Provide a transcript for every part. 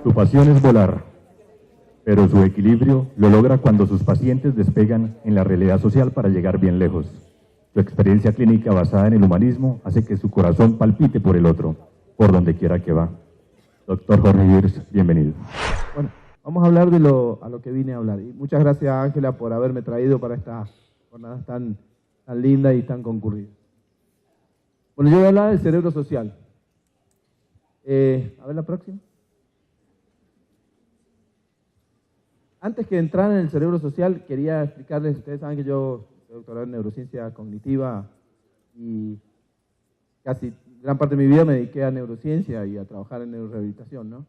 Su pasión es volar, pero su equilibrio lo logra cuando sus pacientes despegan en la realidad social para llegar bien lejos. Su experiencia clínica basada en el humanismo hace que su corazón palpite por el otro, por donde quiera que va. Doctor Jorge Girs, bienvenido. Bueno, vamos a hablar a lo que vine a hablar. Y muchas gracias, Ángela, por haberme traído para esta jornada tan linda y tan concurrida. Bueno, yo voy a hablar del cerebro social. A ver la próxima. Antes que entrar en el cerebro social, quería explicarles, ustedes saben que yo soy doctorado en neurociencia cognitiva y casi gran parte de mi vida me dediqué a neurociencia y a trabajar en neurorehabilitación, ¿no?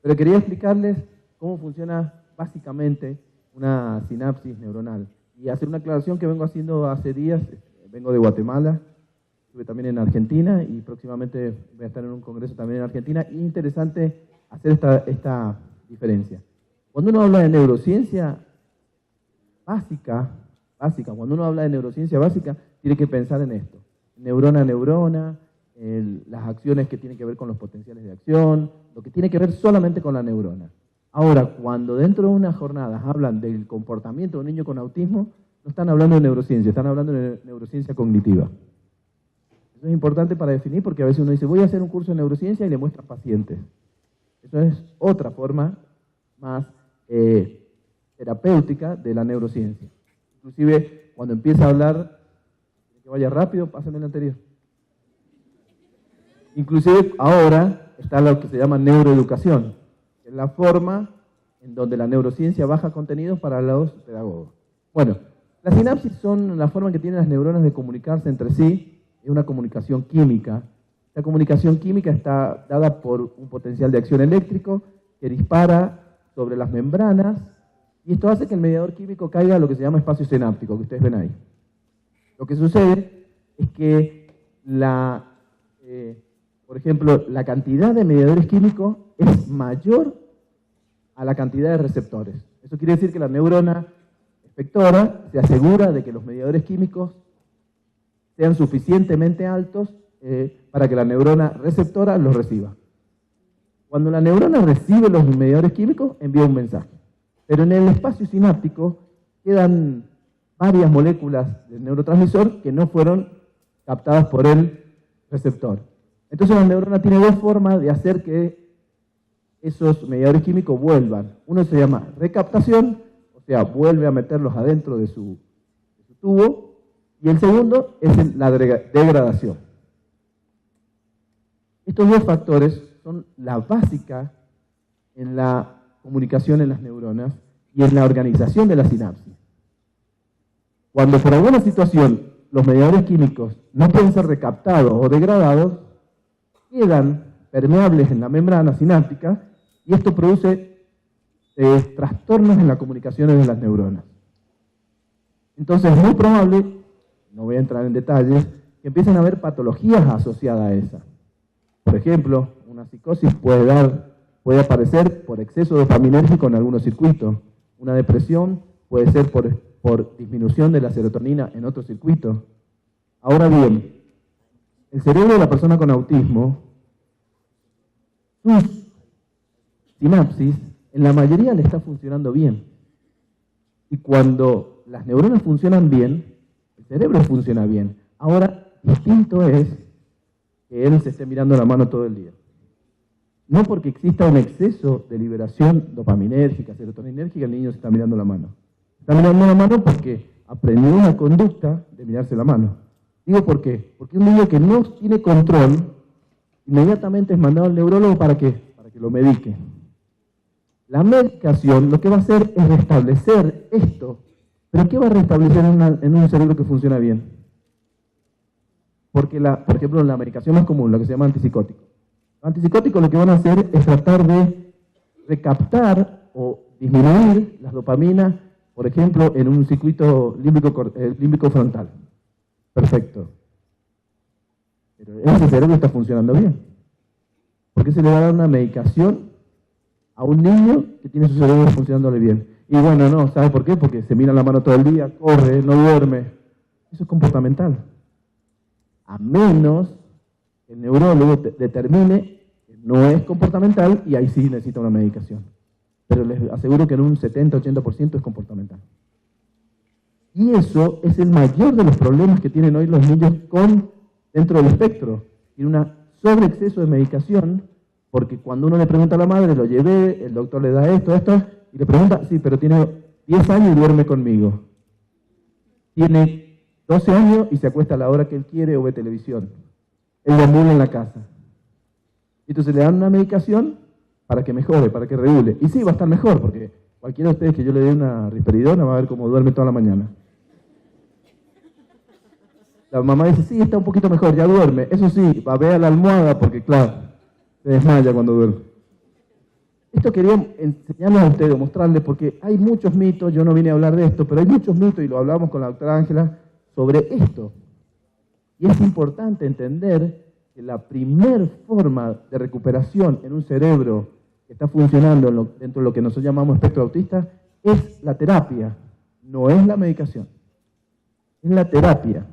Pero quería explicarles cómo funciona básicamente una sinapsis neuronal y hacer una aclaración que vengo haciendo hace días. Vengo de Guatemala, estuve también en Argentina y próximamente voy a estar en un congreso también en Argentina, y es interesante hacer esta diferencia. Cuando uno habla de neurociencia básica, cuando uno habla de neurociencia básica, tiene que pensar en esto: neurona a neurona, las acciones que tienen que ver con los potenciales de acción, lo que tiene que ver solamente con la neurona. Ahora, cuando dentro de unas jornadas hablan del comportamiento de un niño con autismo, no están hablando de neurociencia, están hablando de neurociencia cognitiva. Eso es importante para definir, porque a veces uno dice, voy a hacer un curso de neurociencia y le muestran pacientes. Eso es otra forma más terapéutica de la neurociencia. Inclusive, cuando empieza a hablar, que vaya rápido, pásame el anterior. Inclusive, ahora está lo que se llama neuroeducación, que es la forma en donde la neurociencia baja contenidos para los pedagogos. Bueno, las sinapsis son la forma en que tienen las neuronas de comunicarse entre sí, es una comunicación química. Esta comunicación química está dada por un potencial de acción eléctrico que dispara sobre las membranas, y esto hace que el mediador químico caiga a lo que se llama espacio sináptico, que ustedes ven ahí. Lo que sucede es que por ejemplo, la cantidad de mediadores químicos es mayor a la cantidad de receptores. Eso quiere decir que la neurona efectora se asegura de que los mediadores químicos sean suficientemente altos para que la neurona receptora los reciba. Cuando la neurona recibe los mediadores químicos, envía un mensaje. Pero en el espacio sináptico quedan varias moléculas del neurotransmisor que no fueron captadas por el receptor. Entonces la neurona tiene dos formas de hacer que esos mediadores químicos vuelvan. Uno se llama recaptación, o sea, vuelve a meterlos adentro de su tubo, y el segundo es la degradación. Estos dos factores son la básica en la comunicación en las neuronas y en la organización de la sinapsis. Cuando por alguna situación los mediadores químicos no pueden ser recaptados o degradados, quedan permeables en la membrana sináptica, y esto produce trastornos en las comunicaciones de las neuronas. Entonces es muy probable, no voy a entrar en detalles, que empiecen a haber patologías asociadas a esa. Por ejemplo, una psicosis puede aparecer por exceso dopaminérgico en algunos circuitos. Una depresión puede ser por disminución de la serotonina en otros circuitos. Ahora bien, el cerebro de la persona con autismo, sus sinapsis, en la mayoría le está funcionando bien. Y cuando las neuronas funcionan bien, el cerebro funciona bien. Ahora, distinto es que él se esté mirando la mano todo el día. No porque exista un exceso de liberación dopaminérgica, serotoninérgica, el niño se está mirando la mano. Está mirando la mano porque aprendió una conducta de mirarse la mano. Digo, ¿por qué? Porque un niño que no tiene control, inmediatamente es mandado al neurólogo ¿para qué? Para que lo medique. La medicación lo que va a hacer es restablecer esto. ¿Pero qué va a restablecer en un cerebro que funciona bien? Porque, por ejemplo, la medicación más común, lo que se llama antipsicótico. Los antipsicóticos lo que van a hacer es tratar de recaptar o disminuir las dopaminas, por ejemplo, en un circuito límbico frontal. Perfecto. Pero ese cerebro está funcionando bien. ¿Por qué se le va a dar una medicación a un niño que tiene su cerebro funcionándole bien? Y bueno, no, ¿sabe por qué? Porque se mira la mano todo el día, corre, no duerme. Eso es comportamental. a menos que el neurólogo determine que no es comportamental y ahí sí necesita una medicación. Pero les aseguro que en un 70-80% es comportamental. Y eso es el mayor de los problemas que tienen hoy los niños dentro del espectro. Tiene un sobreexceso de medicación, porque cuando uno le pregunta a la madre, lo llevé, el doctor le da esto, y le pregunta, sí, pero tiene 10 años y duerme conmigo. Tiene 12 años y se acuesta a la hora que él quiere o ve televisión. Él deambula en la casa. Entonces le dan una medicación para que mejore, para que regule. Y sí, va a estar mejor, porque cualquiera de ustedes que yo le dé una risperidona va a ver cómo duerme toda la mañana. La mamá dice, sí, está un poquito mejor, ya duerme. Eso sí, va a ver a la almohada porque, claro, se desmaya cuando duerme. Esto quería enseñarles a ustedes, mostrarles, porque hay muchos mitos, yo no vine a hablar de esto, pero hay muchos mitos, y lo hablamos con la doctora Ángela, sobre esto. Y es importante entender que la primer forma de recuperación en un cerebro que está funcionando dentro de lo que nosotros llamamos espectro autista es la terapia, no es la medicación. Es la terapia.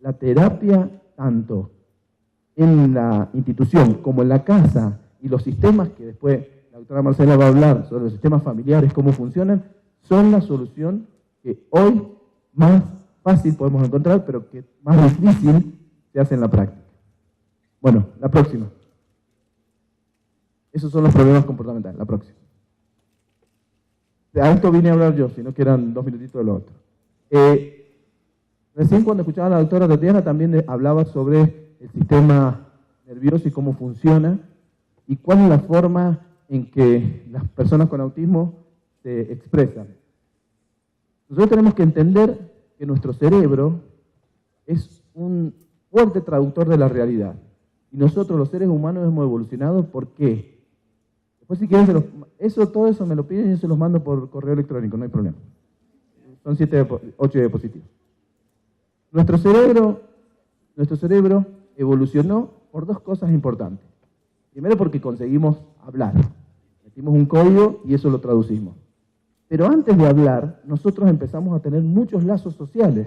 La terapia tanto en la institución como en la casa y los sistemas que después la doctora Marcela va a hablar sobre los sistemas familiares, cómo funcionan, son la solución que hoy más fácil podemos encontrar, pero que más difícil se hace en la práctica. Bueno, la próxima. Esos son los problemas comportamentales, la próxima. A esto vine a hablar yo, si no que eran 2 minutitos de lo otro. Recién cuando escuchaba a la doctora Tatiana también hablaba sobre el sistema nervioso y cómo funciona y cuál es la forma en que las personas con autismo se expresan. Nosotros tenemos que entender que nuestro cerebro es un fuerte traductor de la realidad. Y nosotros los seres humanos hemos evolucionado, ¿por qué? Después si quieren, todo eso me lo piden y yo se los mando por correo electrónico, no hay problema. Son 8 diapositivas. Nuestro cerebro evolucionó por 2 cosas importantes. Primero porque conseguimos hablar. Metimos un código y eso lo traducimos. Pero antes de hablar, nosotros empezamos a tener muchos lazos sociales.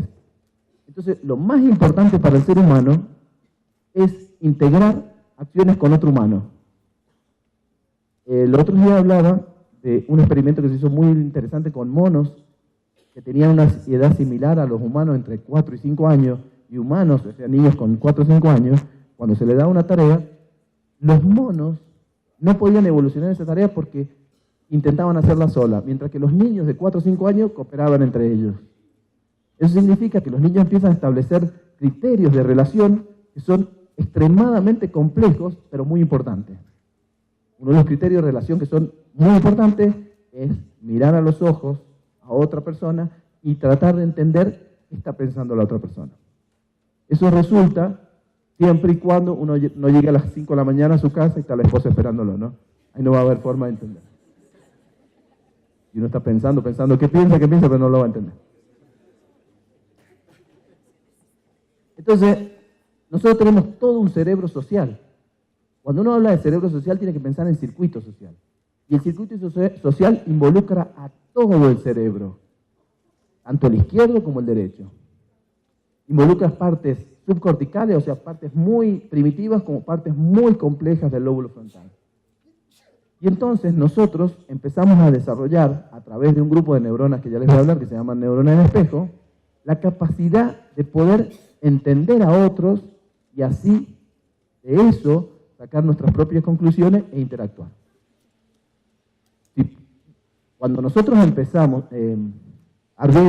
Entonces, lo más importante para el ser humano es integrar acciones con otro humano. El otro día hablaba de un experimento que se hizo muy interesante con monos que tenían una edad similar a los humanos entre 4 y 5 años, y humanos, o sea, niños con 4 o 5 años, cuando se les da una tarea, los monos no podían evolucionar esa tarea porque intentaban hacerla sola, mientras que los niños de 4 o 5 años cooperaban entre ellos. Eso significa que los niños empiezan a establecer criterios de relación que son extremadamente complejos, pero muy importantes. Uno de los criterios de relación que son muy importantes es mirar a los ojos a otra persona y tratar de entender qué está pensando la otra persona. Eso resulta siempre y cuando uno no llegue a las 5 de la mañana a su casa y está la esposa esperándolo, ¿no? Ahí no va a haber forma de entender. Y uno está pensando, qué piensa, pero no lo va a entender. Entonces, nosotros tenemos todo un cerebro social. Cuando uno habla de cerebro social, tiene que pensar en circuito social. Y el circuito social involucra a todo el cerebro, tanto el izquierdo como el derecho. Involucra partes subcorticales, o sea, partes muy primitivas como partes muy complejas del lóbulo frontal. Y entonces nosotros empezamos a desarrollar, a través de un grupo de neuronas que ya les voy a hablar, que se llaman neuronas de espejo, la capacidad de poder entender a otros y así, de eso, sacar nuestras propias conclusiones e interactuar. Cuando nosotros empezamos,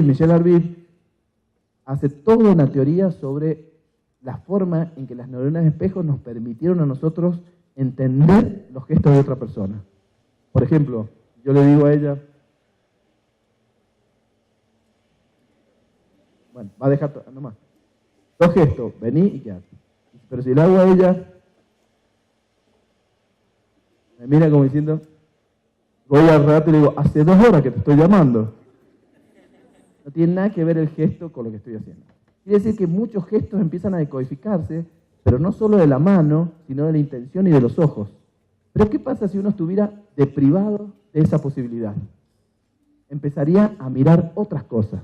Michel Arvid hace toda una teoría sobre la forma en que las neuronas de espejo nos permitieron a nosotros entender los gestos de otra persona. Por ejemplo, yo le digo a ella, bueno, va a dejar nomás, 2 gestos, vení y quédate. Pero si le hago a ella, me mira como diciendo, voy al rato y le digo, hace 2 horas que te estoy llamando. No tiene nada que ver el gesto con lo que estoy haciendo. Quiere decir que muchos gestos empiezan a decodificarse, pero no solo de la mano, sino de la intención y de los ojos. Pero ¿qué pasa si uno estuviera deprivado de esa posibilidad? Empezaría a mirar otras cosas.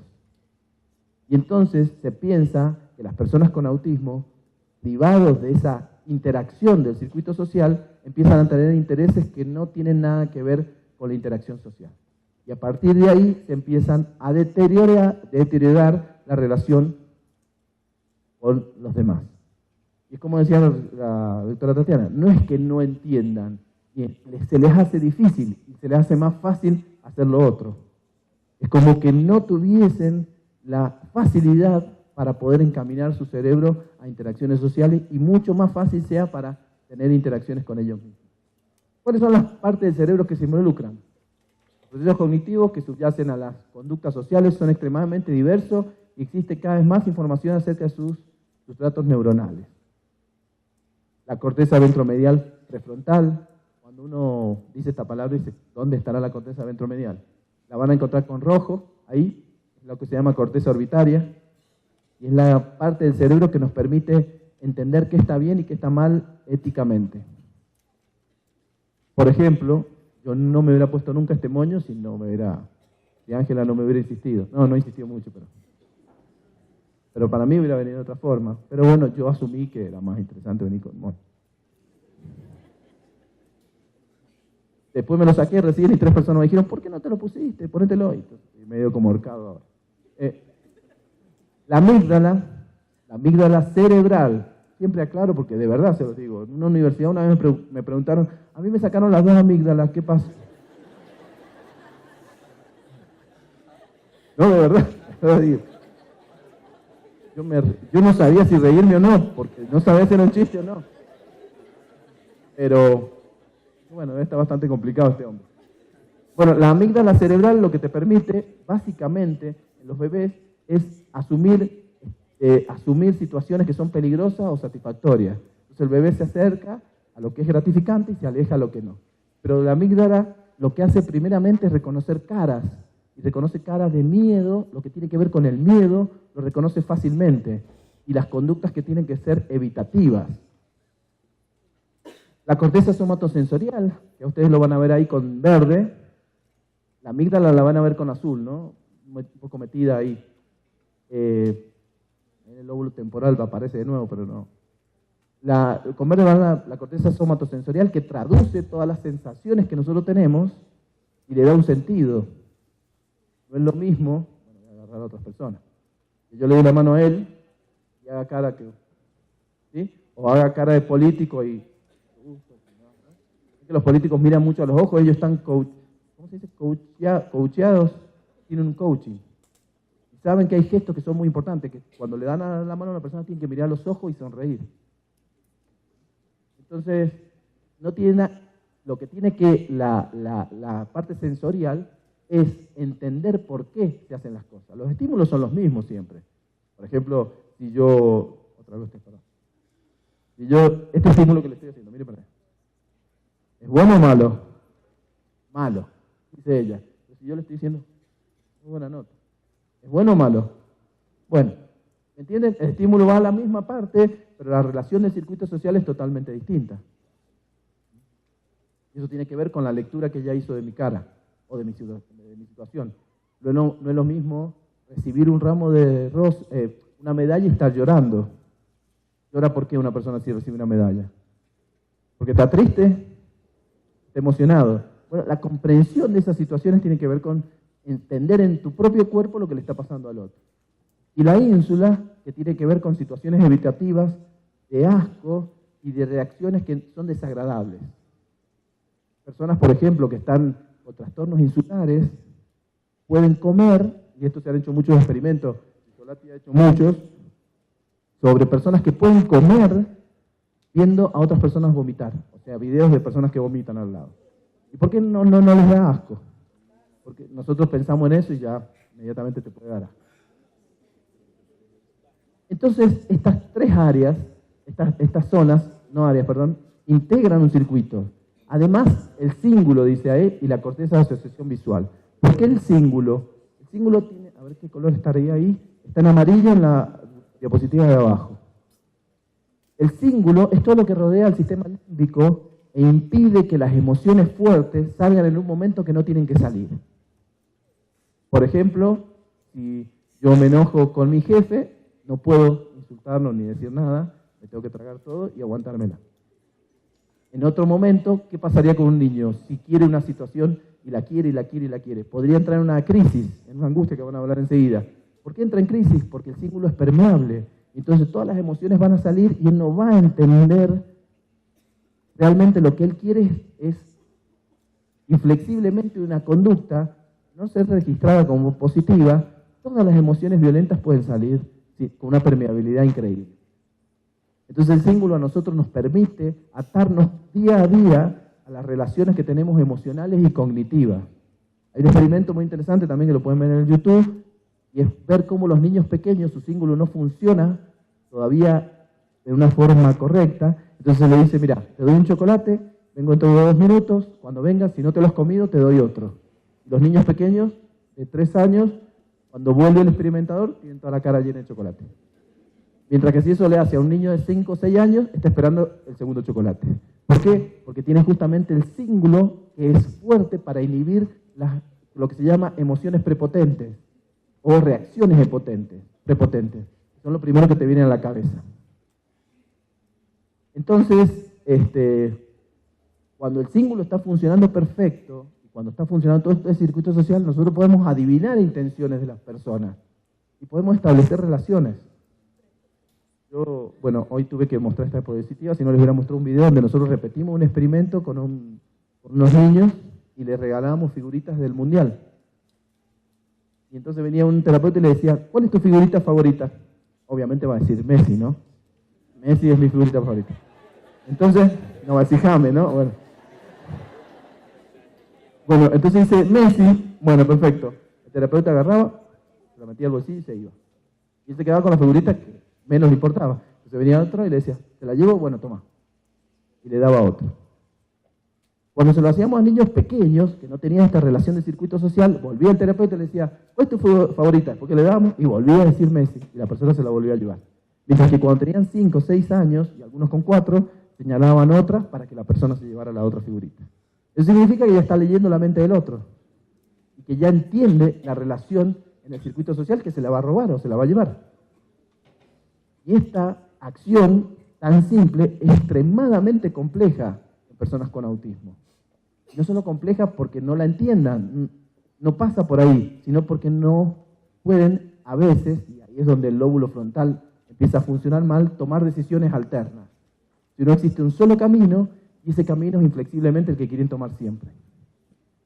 Y entonces se piensa que las personas con autismo privados de esa interacción del circuito social, empiezan a tener intereses que no tienen nada que ver con la interacción social. Y a partir de ahí se empiezan a deteriorar la relación con los demás. Y es como decía la doctora Tatiana, no es que no entiendan, se les hace difícil y se les hace más fácil hacer lo otro. Es como que no tuviesen la facilidad para poder encaminar su cerebro a interacciones sociales y mucho más fácil sea para tener interacciones con ellos mismos. ¿Cuáles son las partes del cerebro que se involucran? Los procesos cognitivos que subyacen a las conductas sociales son extremadamente diversos y existe cada vez más información acerca de sus sustratos neuronales. La corteza ventromedial prefrontal, cuando uno dice esta palabra, dice, ¿dónde estará la corteza ventromedial? La van a encontrar con rojo, ahí, es lo que se llama corteza orbitaria, y es la parte del cerebro que nos permite entender qué está bien y qué está mal éticamente. Por ejemplo, yo no me hubiera puesto nunca este moño si Ángela no me hubiera insistido. No insistió mucho, pero para mí hubiera venido de otra forma. Pero bueno, yo asumí que era más interesante venir con moño. Después me lo saqué recién y 3 personas me dijeron, ¿por qué no te lo pusiste? Ponételo. Y medio como ahorcado ahora. La amígdala cerebral, siempre aclaro porque de verdad se lo digo. En una universidad una vez me preguntaron, a mí me sacaron las 2 amígdalas, ¿qué pasa? No, de verdad, lo digo. Yo no sabía si reírme o no, porque no sabía si era un chiste o no. Pero, bueno, está bastante complicado este hombre. Bueno, la amígdala cerebral lo que te permite, básicamente, en los bebés, es asumir situaciones que son peligrosas o satisfactorias. Entonces el bebé se acerca a lo que es gratificante y se aleja a lo que no. Pero la amígdala lo que hace primeramente es reconocer caras. Y reconoce caras de miedo, lo que tiene que ver con el miedo, lo reconoce fácilmente. Y las conductas que tienen que ser evitativas. La corteza somatosensorial, que ustedes lo van a ver ahí con verde, la amígdala la van a ver con azul, ¿no? Un poco metida ahí. En el lóbulo temporal aparece de nuevo, pero no. Con verde va la corteza somatosensorial que traduce todas las sensaciones que nosotros tenemos y le da un sentido. No es lo mismo, bueno, voy a agarrar a otras personas, que yo le doy la mano a él y haga cara ¿sí? O haga cara de político y... que los políticos miran mucho a los ojos, ellos están, ¿cómo se dice? Coacheados, tienen un coaching. Y saben que hay gestos que son muy importantes, que cuando le dan la mano a una persona tienen que mirar a los ojos y sonreír. Entonces, no tiene lo que tiene que la parte sensorial es entender por qué se hacen las cosas. Los estímulos son los mismos siempre. Por ejemplo, este estímulo que le estoy haciendo, mire para allá. ¿Es bueno o malo? Malo, dice ella. Si yo le estoy diciendo, muy buena nota. ¿Es bueno o malo? Bueno, ¿entienden? El estímulo va a la misma parte, pero la relación del circuito social es totalmente distinta. Y eso tiene que ver con la lectura que ella hizo de mi cara o de mi situación. No es lo mismo recibir un ramo de una medalla y estar llorando. ¿Llora por qué una persona así recibe una medalla? ¿Porque está triste? ¿Está emocionado? Bueno, la comprensión de esas situaciones tiene que ver con entender en tu propio cuerpo lo que le está pasando al otro. Y la ínsula, que tiene que ver con situaciones evitativas, de asco y de reacciones que son desagradables. Personas, por ejemplo, que están con trastornos insulares, pueden comer, y esto se han hecho muchos experimentos, Solati ha hecho muchos, sobre personas que pueden comer viendo a otras personas vomitar. O sea, videos de personas que vomitan al lado. ¿Y por qué no les da asco? Porque nosotros pensamos en eso y ya inmediatamente te puede dar asco. Entonces, estas 3 áreas, estas zonas, integran un circuito. Además, el cíngulo, dice ahí, y la corteza de asociación visual. ¿Por qué el cíngulo? El cíngulo tiene, a ver qué color estaría ahí, está en amarillo en la diapositiva de abajo. El cíngulo es todo lo que rodea al sistema límbico e impide que las emociones fuertes salgan en un momento que no tienen que salir. Por ejemplo, si yo me enojo con mi jefe, no puedo insultarlo ni decir nada, me tengo que tragar todo y aguantármela. En otro momento, ¿qué pasaría con un niño si quiere una situación y la quiere y la quiere y la quiere? Podría entrar en una crisis, en una angustia que van a hablar enseguida. ¿Por qué entra en crisis? Porque el cíngulo es permeable. Entonces todas las emociones van a salir y él no va a entender realmente lo que él quiere es inflexiblemente una conducta, no ser registrada como positiva. Todas las emociones violentas pueden salir con una permeabilidad increíble. Entonces el cíngulo a nosotros nos permite atarnos día a día a las relaciones que tenemos emocionales y cognitivas. Hay un experimento muy interesante también que lo pueden ver en el YouTube, y es ver cómo los niños pequeños, su cíngulo no funciona todavía de una forma correcta. Entonces le dice, mira, te doy un chocolate, vengo dentro de 2 minutos, cuando vengas, si no te lo has comido, te doy otro. Los niños pequeños de 3 años, cuando vuelve el experimentador, tienen toda la cara llena de chocolate. Mientras que si eso le hace a un niño de 5 o 6 años, está esperando el segundo chocolate. ¿Por qué? Porque tiene justamente el cíngulo que es fuerte para inhibir lo que se llama emociones prepotentes o reacciones prepotentes. Son lo primero que te viene a la cabeza. Entonces, cuando el cíngulo está funcionando perfecto, y cuando está funcionando todo este circuito social, nosotros podemos adivinar intenciones de las personas y podemos establecer relaciones. Yo, hoy tuve que mostrar esta diapositiva, si no les hubiera mostrado un video donde nosotros repetimos un experimento con unos niños y les regalábamos figuritas del mundial. Y entonces venía un terapeuta y le decía, ¿cuál es tu figurita favorita? Obviamente va a decir Messi, ¿no? Messi es mi figurita favorita. Entonces, no va a decir James, ¿no? Bueno, entonces dice Messi, bueno, perfecto. El terapeuta agarraba, se la metía al bolsillo y se iba. Y él se quedaba con la figurita que menos le importaba. Entonces venía otro y le decía, ¿te la llevo? Bueno, toma. Y le daba otro. Cuando se lo hacíamos a niños pequeños, que no tenían esta relación de circuito social, volvía el terapeuta y le decía, ¿cuál es tu favorita? Porque le dábamos y volvía a decir Messi, y la persona se la volvía a llevar. Mientras que cuando tenían 5 o 6 años, y algunos con 4, señalaban otras para que la persona se llevara la otra figurita. Eso significa que ya está leyendo la mente del otro, y que ya entiende la relación en el circuito social que se la va a robar o se la va a llevar. Y esta acción tan simple es extremadamente compleja en personas con autismo. No solo compleja porque no la entiendan, no pasa por ahí, sino porque no pueden a veces, y ahí es donde el lóbulo frontal empieza a funcionar mal, tomar decisiones alternas. Si no existe un solo camino, y ese camino es inflexiblemente el que quieren tomar siempre.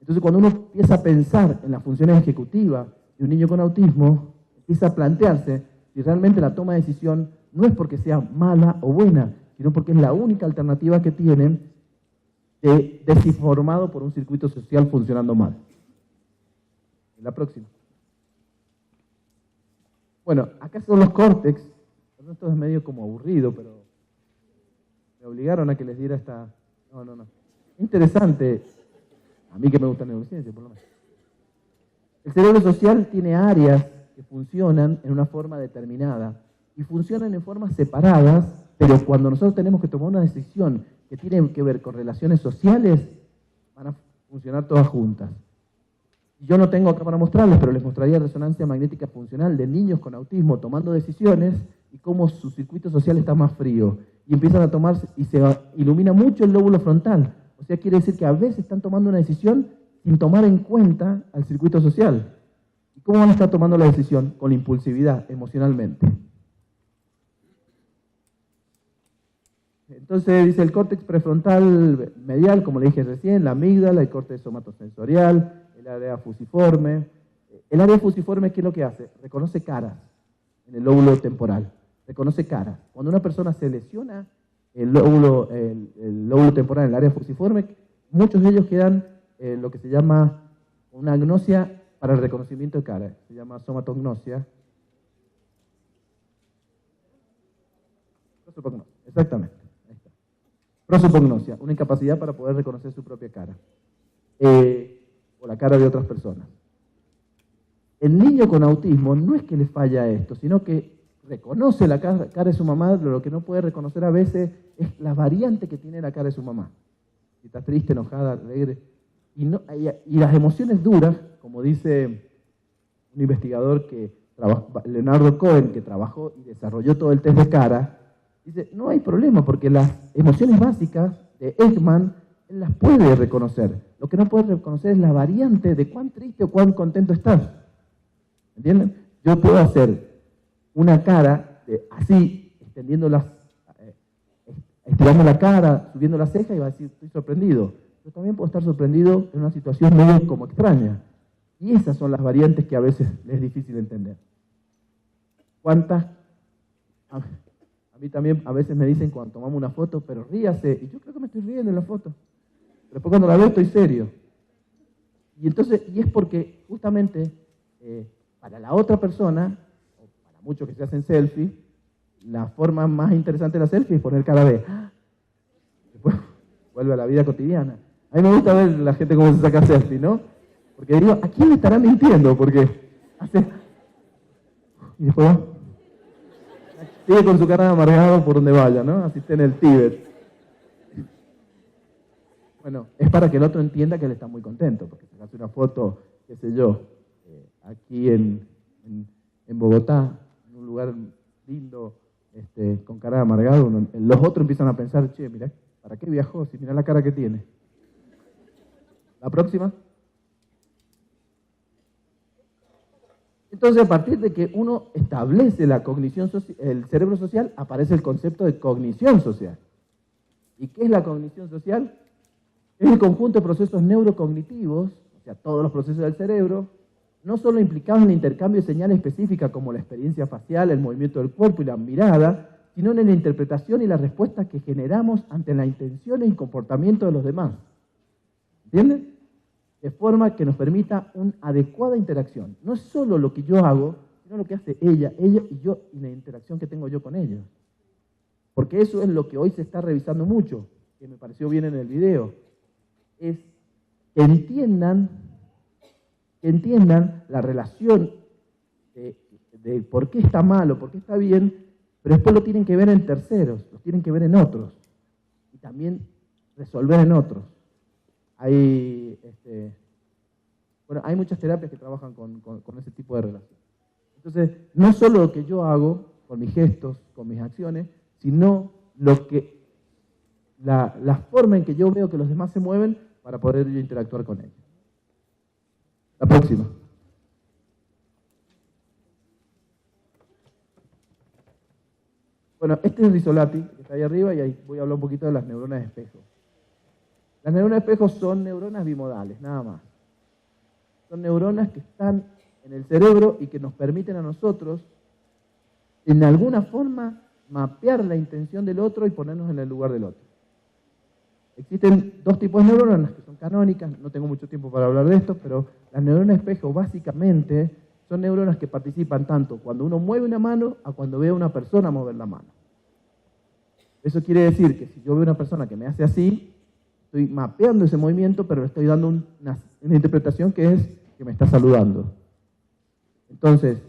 Entonces cuando uno empieza a pensar en las funciones ejecutivas de un niño con autismo, empieza a plantearse si realmente la toma de decisión no es porque sea mala o buena, sino porque es la única alternativa que tienen desinformado por un circuito social funcionando mal. La próxima. Bueno, acá son los córtex. Esto es medio como aburrido, pero me obligaron a que les diera esta... No. Interesante. A mí que me gusta la neurociencia, por lo menos. El cerebro social tiene áreas que funcionan en una forma determinada y funcionan en formas separadas, pero cuando nosotros tenemos que tomar una decisión que tiene que ver con relaciones sociales, van a funcionar todas juntas. Yo no tengo acá para mostrarles, pero les mostraría resonancia magnética funcional de niños con autismo tomando decisiones y cómo su circuito social está más frío. Y empiezan a tomarse y se ilumina mucho el lóbulo frontal. O sea, quiere decir que a veces están tomando una decisión sin tomar en cuenta al circuito social. ¿Y cómo van a estar tomando la decisión? Con la impulsividad, emocionalmente. Entonces dice el córtex prefrontal medial, como le dije recién, la amígdala, el córtex somatosensorial, el área fusiforme. El área fusiforme, ¿qué es lo que hace? Reconoce caras en el lóbulo temporal. Reconoce caras. Cuando una persona se lesiona el lóbulo temporal en el área fusiforme, muchos de ellos quedan lo que se llama una agnosia para el reconocimiento de caras. Se llama somatognosia. Exactamente. Prosopagnosia, una incapacidad para poder reconocer su propia cara o la cara de otras personas. El niño con autismo no es que le falla esto, sino que reconoce la cara de su mamá, lo que no puede reconocer a veces es la variante que tiene la cara de su mamá. Si está triste, enojada, alegre. Y las emociones duras, como dice un investigador Leonardo Cohen, que trabajó y desarrolló todo el test de cara, Dice, no hay problema porque las emociones básicas de Ekman él las puede reconocer. Lo que no puede reconocer es la variante de cuán triste o cuán contento estás. ¿Entienden? Yo puedo hacer una cara así, estirando la cara, subiendo la ceja y va a decir, estoy sorprendido. Pero también puedo estar sorprendido en una situación medio como extraña. Y esas son las variantes que a veces es difícil entender. ¿Cuántas? A mí también a veces me dicen cuando tomamos una foto, pero ríase. Y yo creo que me estoy riendo en la foto. Pero después cuando la veo estoy serio. Y entonces, y es porque justamente para la otra persona, o para muchos que se hacen selfie, la forma más interesante de la selfie es poner cara B. Después vuelve a la vida cotidiana. A mí me gusta ver la gente cómo se saca selfie, ¿no? Porque digo, ¿a quién le estará mintiendo? Porque hace... Y después va. Sigue con su cara de amargado por donde vaya, ¿no? Así está en el Tíbet. Bueno, es para que el otro entienda que él está muy contento, porque se hace una foto, qué sé yo, aquí en Bogotá, en un lugar lindo, con cara de amargado, los otros empiezan a pensar, che, mira, ¿para qué viajó? Si mira la cara que tiene. La próxima. Entonces, a partir de que uno establece la cognición el cerebro social, aparece el concepto de cognición social. ¿Y qué es la cognición social? Es el conjunto de procesos neurocognitivos, o sea, todos los procesos del cerebro, no solo implicados en el intercambio de señales específicas como la experiencia facial, el movimiento del cuerpo y la mirada, sino en la interpretación y la respuesta que generamos ante las intenciones y comportamientos de los demás. ¿Entienden? De forma que nos permita una adecuada interacción. No es solo lo que yo hago, sino lo que hace ella y yo, y la interacción que tengo yo con ellos. Porque eso es lo que hoy se está revisando mucho, que me pareció bien en el video. Es que entiendan la relación de por qué está mal o por qué está bien, pero después lo tienen que ver en terceros, lo tienen que ver en otros, y también resolver en otros. Hay muchas terapias que trabajan con ese tipo de relación. Entonces, no solo lo que yo hago con mis gestos, con mis acciones, sino la forma en que yo veo que los demás se mueven para poder yo interactuar con ellos. La próxima. Bueno, este es Rizzolatti, que está ahí arriba, y ahí voy a hablar un poquito de las neuronas de espejo. Las neuronas de espejo son neuronas bimodales, nada más. Son neuronas que están en el cerebro y que nos permiten a nosotros, en alguna forma, mapear la intención del otro y ponernos en el lugar del otro. Existen dos tipos de neuronas que son canónicas, no tengo mucho tiempo para hablar de esto, pero las neuronas espejo básicamente son neuronas que participan tanto cuando uno mueve una mano a cuando ve a una persona mover la mano. Eso quiere decir que si yo veo una persona que me hace así, estoy mapeando ese movimiento, pero le estoy dando una interpretación que es que me está saludando. Entonces,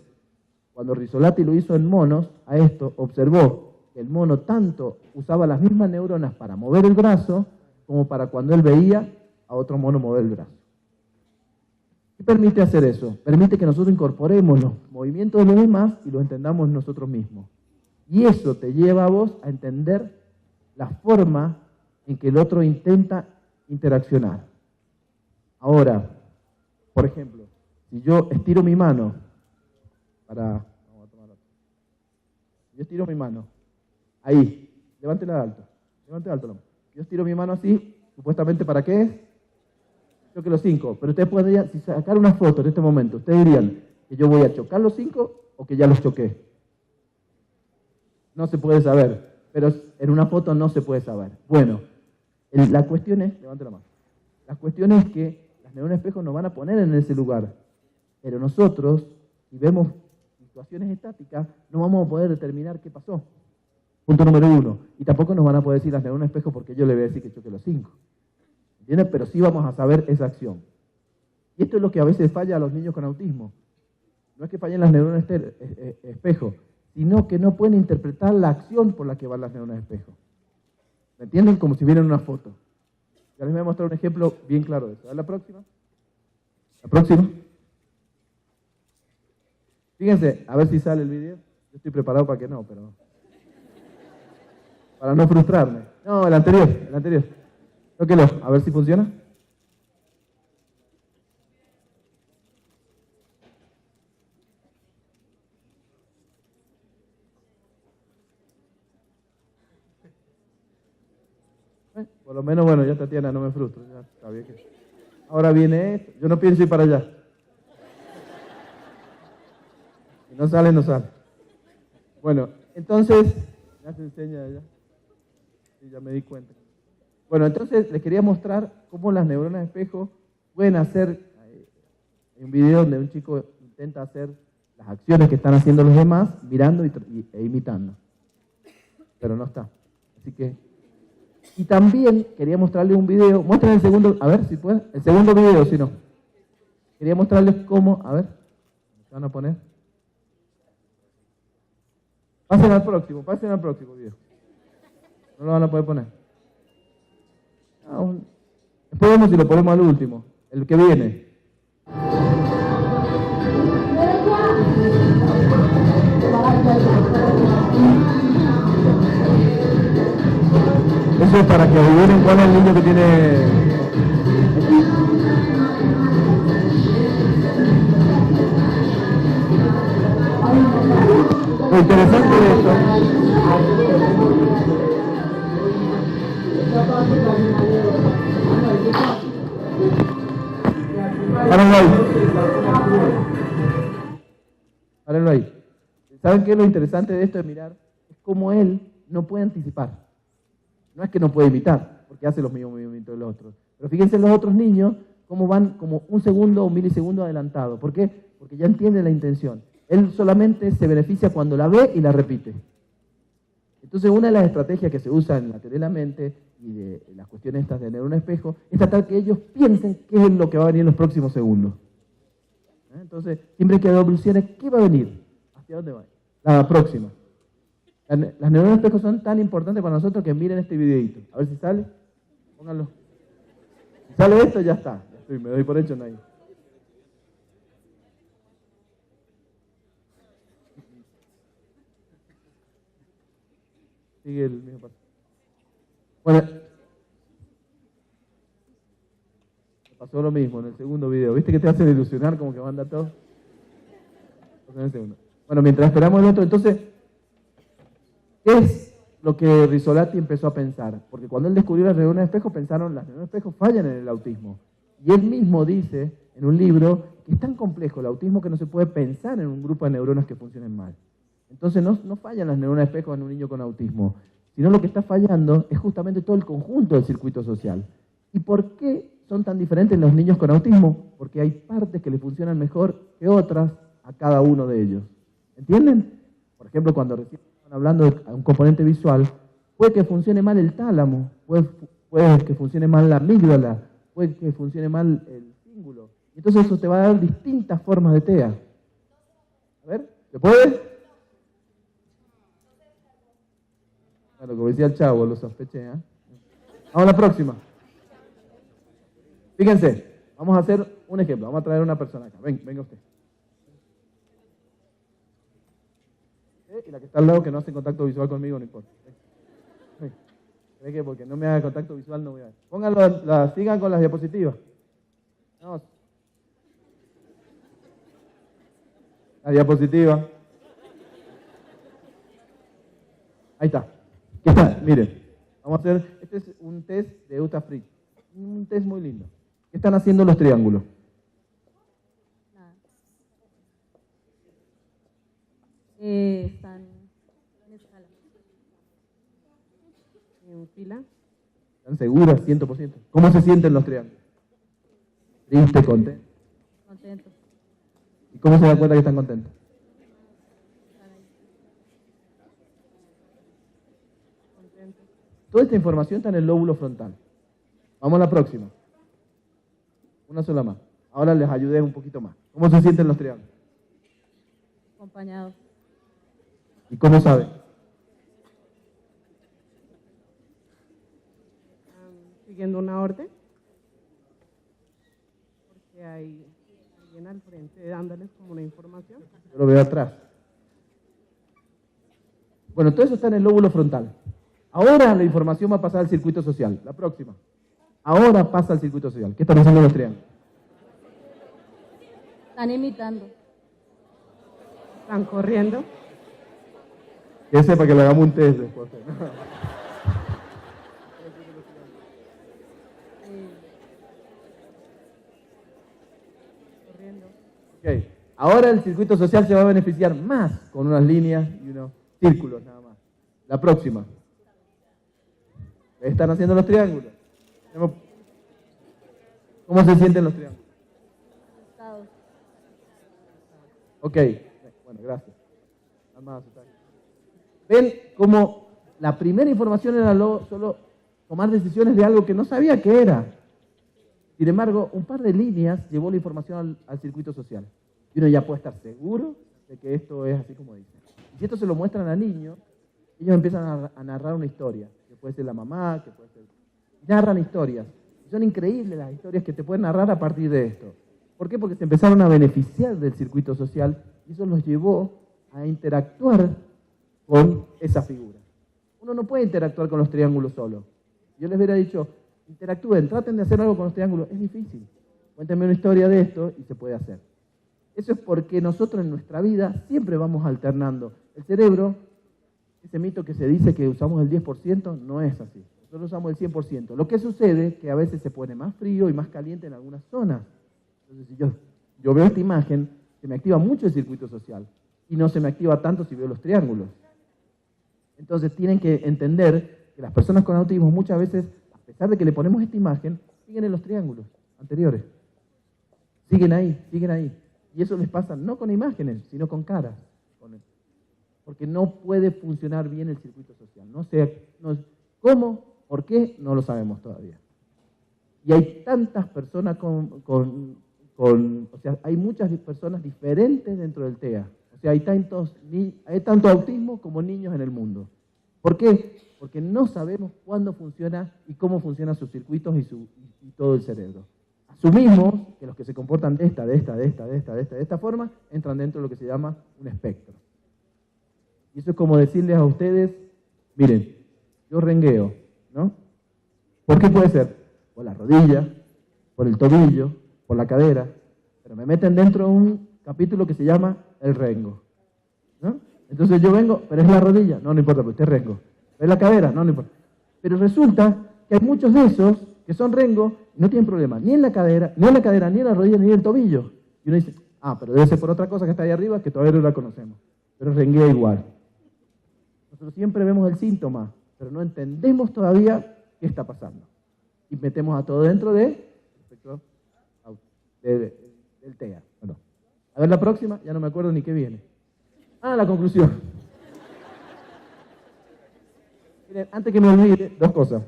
cuando Rizzolatti lo hizo en monos, a esto observó que el mono tanto usaba las mismas neuronas para mover el brazo como para cuando él veía a otro mono mover el brazo. ¿Qué permite hacer eso? Permite que nosotros incorporemos los movimientos de los demás y los entendamos nosotros mismos. Y eso te lleva a vos a entender la forma en que el otro intenta interaccionar. Ahora, por ejemplo, si yo estiro mi mano yo estiro mi mano, ahí, levántela alto la mano. Yo estiro mi mano así, supuestamente ¿para qué es? Choque los 5, pero ustedes podrían, si sacar una foto en este momento, ustedes dirían que yo voy a chocar los 5 o que ya los choqué. No se puede saber, pero en una foto no se puede saber. Bueno, la cuestión es, levante la mano, la cuestión es que las neuronas espejo nos van a poner en ese lugar, pero nosotros, si vemos situaciones estáticas, no vamos a poder determinar qué pasó. Punto número 1. Y tampoco nos van a poder decir las neuronas espejo porque yo le voy a decir que choque los 5. ¿Entiendes? Pero sí vamos a saber esa acción. Y esto es lo que a veces falla a los niños con autismo. No es que fallen las neuronas espejo, sino que no pueden interpretar la acción por la que van las neuronas espejo. ¿Me entienden? Como si vieran una foto. Ya les voy a mostrar un ejemplo bien claro de eso. ¿A la próxima? ¿La próxima? Fíjense, a ver si sale el video. Yo estoy preparado para que no, pero... Para no frustrarme. No, el anterior, el anterior. Tóquelo, a ver si funciona. Por lo menos, bueno, ya Tatiana, no me frustro. Ya sabía que... Ahora viene esto. Yo no pienso ir para allá. Si no sale, no sale. Bueno, entonces... Ya se enseña allá. Sí, ya me di cuenta. Bueno, entonces les quería mostrar cómo las neuronas espejo pueden hacer... Hay un video donde un chico intenta hacer las acciones que están haciendo los demás, mirando e imitando. Pero no está. Así que... Y también quería mostrarles un video, muestren el segundo, a ver si pueden, el segundo video, si no. Quería mostrarles cómo, a ver, ¿se van a poner? Pasen al próximo video. No lo van a poder poner. Después vemos si lo ponemos al último, el que viene. Eso es para que adivinen cuál es el niño que tiene... Lo interesante de esto... Párenlo ahí. ¿Saben qué es lo interesante de esto de mirar? Es como él no puede anticipar. No es que no puede imitar, porque hace los mismos movimientos de los otros. Pero fíjense los otros niños, cómo van como un segundo o un milisegundo adelantado. ¿Por qué? Porque ya entiende la intención. Él solamente se beneficia cuando la ve y la repite. Entonces, una de las estrategias que se usa en la teoría de la mente y de las cuestiones estas de neurona espejo es tratar que ellos piensen qué es lo que va a venir en los próximos segundos. Entonces, siempre que evolucione, ¿qué va a venir? ¿Hacia dónde va? La próxima. Las neuronas espejo son tan importantes para nosotros que miren este videito. A ver si sale. Pónganlo. Si sale esto, ya está. Ya estoy, me doy por hecho, no hay. Sigue el mismo paso. Bueno. Me pasó lo mismo en el segundo video. ¿Viste que te hacen ilusionar como que manda todo? En el segundo. Bueno, mientras esperamos el otro, entonces... ¿Qué es lo que Rizzolatti empezó a pensar? Porque cuando él descubrió las neuronas espejo, pensaron las neuronas espejo fallan en el autismo. Y él mismo dice en un libro que es tan complejo el autismo que no se puede pensar en un grupo de neuronas que funcionen mal. Entonces no fallan las neuronas espejo en un niño con autismo, sino lo que está fallando es justamente todo el conjunto del circuito social. ¿Y por qué son tan diferentes los niños con autismo? Porque hay partes que le funcionan mejor que otras a cada uno de ellos. ¿Entienden? Por ejemplo, cuando recién hablando de un componente visual, puede que funcione mal el tálamo, puede que funcione mal la amígdala, puede que funcione mal el cíngulo. Y entonces eso te va a dar distintas formas de TEA. A ver, ¿se puede? Bueno, como decía el chavo, lo sospeché, ¿eh? Vamos a la próxima. Fíjense, vamos a hacer un ejemplo, vamos a traer una persona acá. Venga usted. Y la que está al lado que no hace contacto visual conmigo, no importa. ¿Cree que porque no me haga contacto visual no voy a ver? Pónganlo, sigan con las diapositivas. Vamos. La diapositiva. Ahí está. ¿Qué está? Miren, vamos a hacer, este es un test de Uta Fritz. Un test muy lindo. ¿Qué están haciendo los triángulos? Están en escala. En fila. ¿Están seguras? 100%. ¿Cómo se sienten los triángulos? ¿Triste, contento? Contento. ¿Y cómo se dan cuenta que están contentos? Contento. Toda esta información está en el lóbulo frontal. Vamos a la próxima. Una sola más. Ahora les ayudé un poquito más. ¿Cómo se sienten los triángulos? Acompañados. ¿Y cómo saben? Siguiendo una orden. Porque hay alguien al frente dándoles como una información. Yo lo veo atrás. Bueno, todo eso está en el lóbulo frontal. Ahora la información va a pasar al circuito social. La próxima. Ahora pasa al circuito social. ¿Qué están haciendo los triángulos? Están imitando. Están corriendo. Que sepa que le hagamos un test después. Corriendo. Ok. Ahora el circuito social se va a beneficiar más con unas líneas y unos círculos nada más. La próxima. Están haciendo los triángulos. ¿Cómo se sienten los triángulos? Asustados. Ok. Bueno, gracias. Nada más asustados. Ven cómo la primera información era solo tomar decisiones de algo que no sabía qué era. Sin embargo, un par de líneas llevó la información al circuito social. Y uno ya puede estar seguro de que esto es así como dice. Y si esto se lo muestran a niños, ellos empiezan a narrar una historia, que puede ser la mamá, que puede ser... Narran historias. Y son increíbles las historias que te pueden narrar a partir de esto. ¿Por qué? Porque se empezaron a beneficiar del circuito social y eso los llevó a interactuar con esa figura. Uno no puede interactuar con los triángulos solo. Yo les hubiera dicho, interactúen, traten de hacer algo con los triángulos. Es difícil. Cuéntenme una historia de esto y se puede hacer. Eso es porque nosotros en nuestra vida siempre vamos alternando. El cerebro, ese mito que se dice que usamos el 10%, no es así. Nosotros usamos el 100%. Lo que sucede es que a veces se pone más frío y más caliente en algunas zonas. Entonces, si yo veo esta imagen, se me activa mucho el circuito social y no se me activa tanto si veo los triángulos. Entonces, tienen que entender que las personas con autismo muchas veces, a pesar de que le ponemos esta imagen, siguen en los triángulos anteriores. Siguen ahí, siguen ahí. Y eso les pasa no con imágenes, sino con caras. Porque no puede funcionar bien el circuito social. No sé cómo, por qué, no lo sabemos todavía. Y hay tantas personas o sea, hay muchas personas diferentes dentro del TEA. O sea, hay tanto autismo como niños en el mundo. ¿Por qué? Porque no sabemos cuándo funciona y cómo funcionan sus circuitos y todo el cerebro. Asumimos que los que se comportan de esta forma, entran dentro de lo que se llama un espectro. Y eso es como decirles a ustedes, miren, yo rengueo, ¿no? ¿Por qué puede ser? Por la rodilla, por el tobillo, por la cadera, pero me meten dentro de un capítulo que se llama el rengo, ¿no? Entonces yo vengo, pero es la rodilla, no importa, pero usted es rengo. ¿Es la cadera? No importa. Pero resulta que hay muchos de esos que son rengo y no tienen problema ni en la cadera, ni en la rodilla, ni en el tobillo. Y uno dice, pero debe ser por otra cosa que está ahí arriba que todavía no la conocemos. Pero renguea igual. Nosotros siempre vemos el síntoma, pero no entendemos todavía qué está pasando. Y metemos a todo dentro del TEA. Bueno. A ver la próxima, ya no me acuerdo ni qué viene. La conclusión. Miren, antes que me olvide, dos cosas.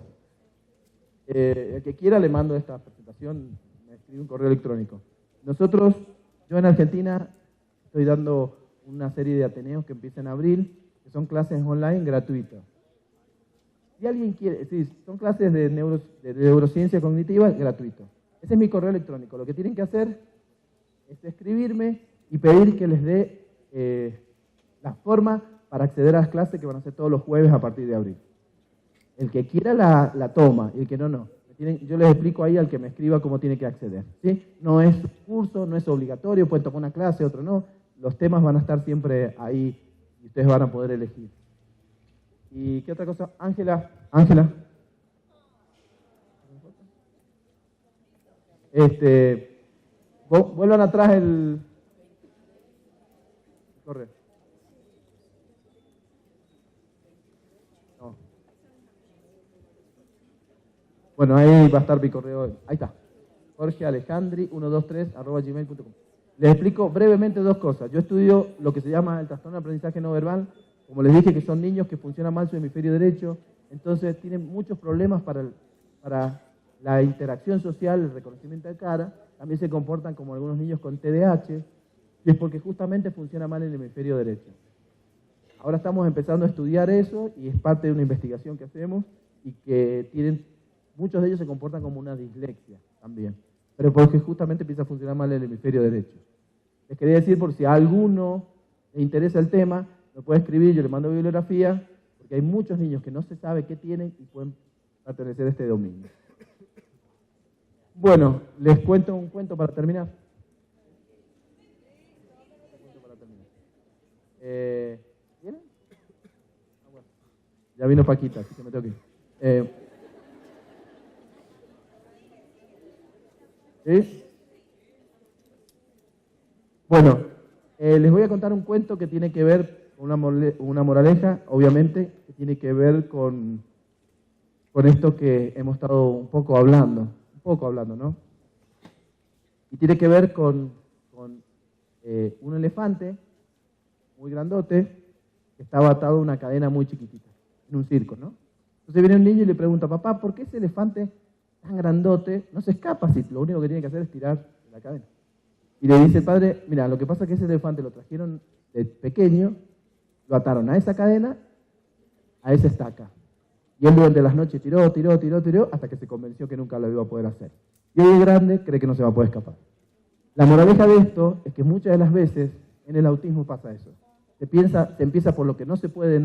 El que quiera le mando esta presentación, me escribe un correo electrónico. Yo en Argentina estoy dando una serie de ateneos que empiezan en abril, que son clases online gratuitas. Si alguien quiere, son clases de neurociencia cognitiva gratuitas. Ese es mi correo electrónico. Lo que tienen que hacer es escribirme y pedir que les dé la forma para acceder a las clases que van a hacer todos los jueves a partir de abril. El que quiera la toma y el que no. Yo les explico ahí al que me escriba cómo tiene que acceder. ¿Sí? No es curso, no es obligatorio, pueden tomar una clase, otro no. Los temas van a estar siempre ahí y ustedes van a poder elegir. ¿Y qué otra cosa? Ángela. Vuelvan atrás el correo. No. Bueno, ahí va a estar mi correo. Ahí está. jorgealejandri123@gmail.com. Les explico brevemente dos cosas. Yo estudio lo que se llama el trastorno de aprendizaje no verbal. Como les dije, que son niños que funcionan mal su hemisferio derecho, entonces tienen muchos problemas para la interacción social, el reconocimiento de cara. También se comportan como algunos niños con TDAH, y es porque justamente funciona mal el hemisferio derecho. Ahora estamos empezando a estudiar eso y es parte de una investigación que hacemos y que muchos de ellos se comportan como una dislexia también, pero porque justamente empieza a funcionar mal el hemisferio derecho. Les quería decir, por si a alguno le interesa el tema, me puede escribir, yo le mando bibliografía, porque hay muchos niños que no se sabe qué tienen y pueden pertenecer a este dominio. Bueno, les cuento un cuento para terminar. ¿Vienen? Ah, bueno. Ya vino Paquita, así que me tengo que ir. ¿Sí? Bueno, les voy a contar un cuento que tiene que ver con una moraleja, obviamente, que tiene que ver con esto que hemos estado un poco hablando, ¿no? Y tiene que ver con un elefante muy grandote que estaba atado a una cadena muy chiquitita, en un circo, ¿no? Entonces viene un niño y le pregunta, papá, ¿por qué ese elefante tan grandote no se escapa si lo único que tiene que hacer es tirar la cadena? Y le dice el padre, mira, lo que pasa es que ese elefante lo trajeron de pequeño, lo ataron a esa cadena, a esa estaca. Y él durante las noches tiró, hasta que se convenció que nunca lo iba a poder hacer. Y hoy es grande, cree que no se va a poder escapar. La moraleja de esto es que muchas de las veces en el autismo pasa eso. Se empieza por lo que no se puede,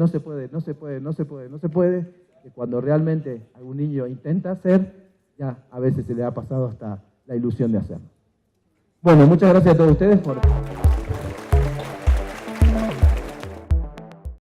que cuando realmente algún niño intenta hacer, ya a veces se le ha pasado hasta la ilusión de hacerlo. Bueno, muchas gracias a todos ustedes por...